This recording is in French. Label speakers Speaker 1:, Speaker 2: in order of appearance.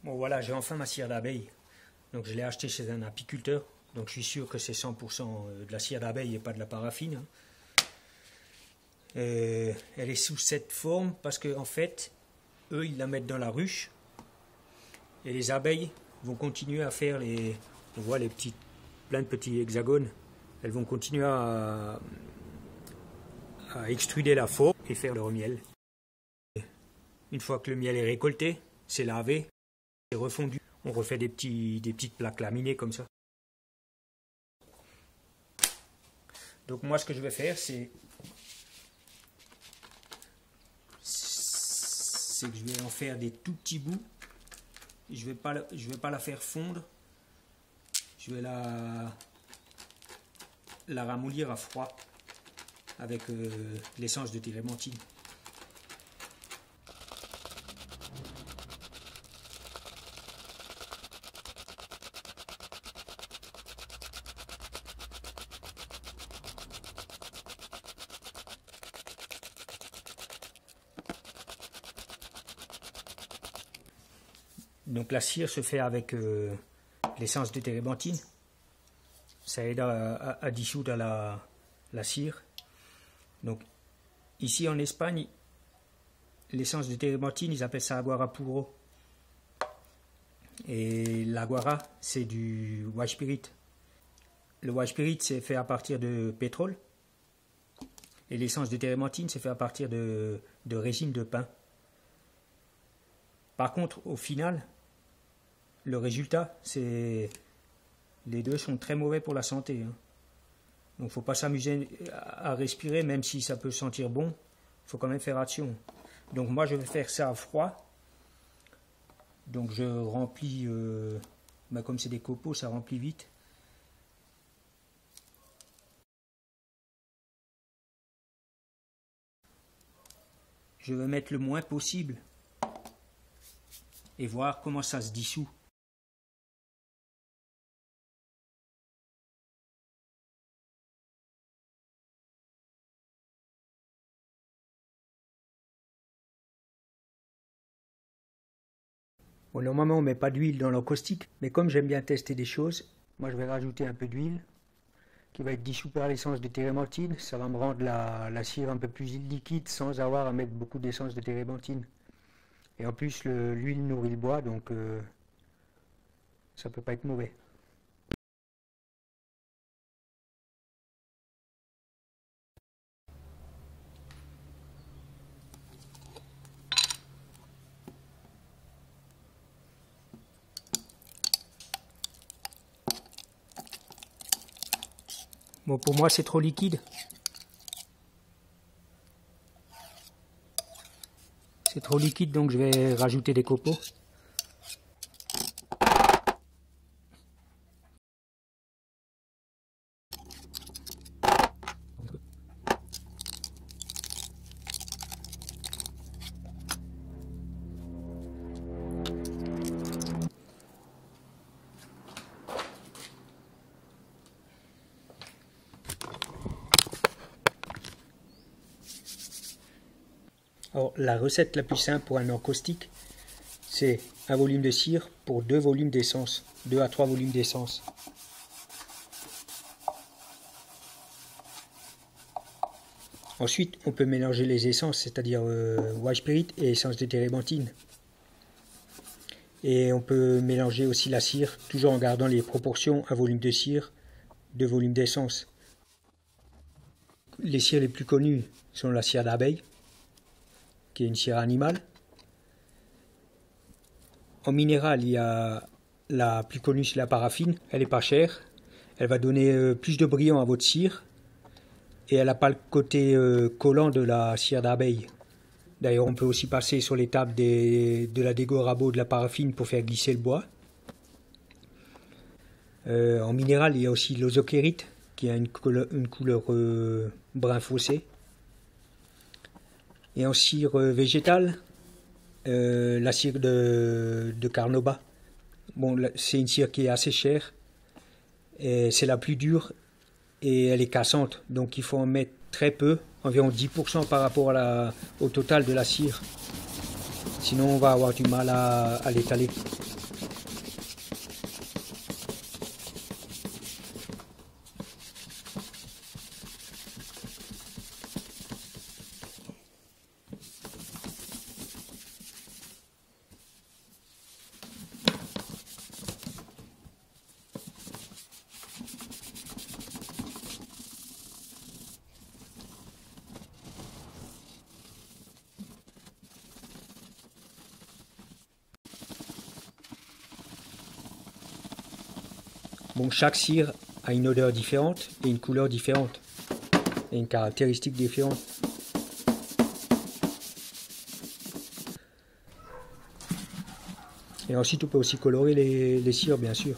Speaker 1: Bon voilà, j'ai enfin ma cire d'abeille. Donc je l'ai acheté chez un apiculteur. Donc je suis sûr que c'est 100% de la cire d'abeille et pas de la paraffine. Elle est sous cette forme parce que en fait, eux ils la mettent dans la ruche. Et les abeilles vont continuer à faire les... On voit plein de petits hexagones. Elles vont continuer à extruder la forme et faire leur miel. Une fois que le miel est récolté, c'est lavé, c'est refondu. On refait des petites plaques laminées comme ça. Donc moi ce que je vais faire c'est que je vais en faire des tout petits bouts. Je vais pas la faire fondre. Je vais la ramollir à froid avec l'essence de térébenthine. Donc la cire se fait avec l'essence de térébenthine. Ça aide à dissoudre la cire. Donc ici en Espagne, l'essence de térébenthine, ils appellent ça aguara puro. Et l'aguara, c'est du white spirit. Le white spirit, c'est fait à partir de pétrole. Et l'essence de térébenthine, c'est fait à partir de résine de pin. Par contre, au final, le résultat, c'est... Les deux sont très mauvais pour la santé. Donc il ne faut pas s'amuser à respirer, même si ça peut sentir bon. Il faut quand même faire attention. Donc moi, je vais faire ça à froid. Donc je remplis... comme c'est des copeaux, ça remplit vite. Je vais mettre le moins possible. Et voir comment ça se dissout. Bon, normalement on ne met pas d'huile dans l'encaustique, mais comme j'aime bien tester des choses, moi je vais rajouter un peu d'huile qui va être dissous par l'essence de térébenthine. Ça va me rendre la cire un peu plus liquide sans avoir à mettre beaucoup d'essence de térébenthine. Et en plus l'huile nourrit le bois, donc ça peut pas être mauvais. Bon, pour moi c'est trop liquide. C'est trop liquide, donc je vais rajouter des copeaux. Alors, la recette la plus simple pour un encaustique, c'est un volume de cire pour 2 volumes d'essence, 2 à 3 volumes d'essence. Ensuite, on peut mélanger les essences, c'est-à-dire white spirit et essence de térébenthine. Et on peut mélanger aussi la cire, toujours en gardant les proportions, un volume de cire, 2 volumes d'essence. Les cires les plus connues sont la cire d'abeille, qui est une cire animale. En minéral, il y a la plus connue, c'est la paraffine. Elle n'est pas chère. Elle va donner plus de brillant à votre cire. Et elle n'a pas le côté collant de la cire d'abeille. D'ailleurs, on peut aussi passer sur les tables de la dégo rabot de la paraffine pour faire glisser le bois. En minéral, il y a aussi l'osokérite, qui a une couleur brun foncé. Et en cire végétale, la cire de carnauba. Bon, c'est une cire qui est assez chère. C'est la plus dure et elle est cassante. Donc il faut en mettre très peu, environ 10% par rapport au total de la cire. Sinon on va avoir du mal à l'étaler. Bon, chaque cire a une odeur différente et une couleur différente et une caractéristique différente. Et ensuite, on peut aussi colorer les cires, bien sûr.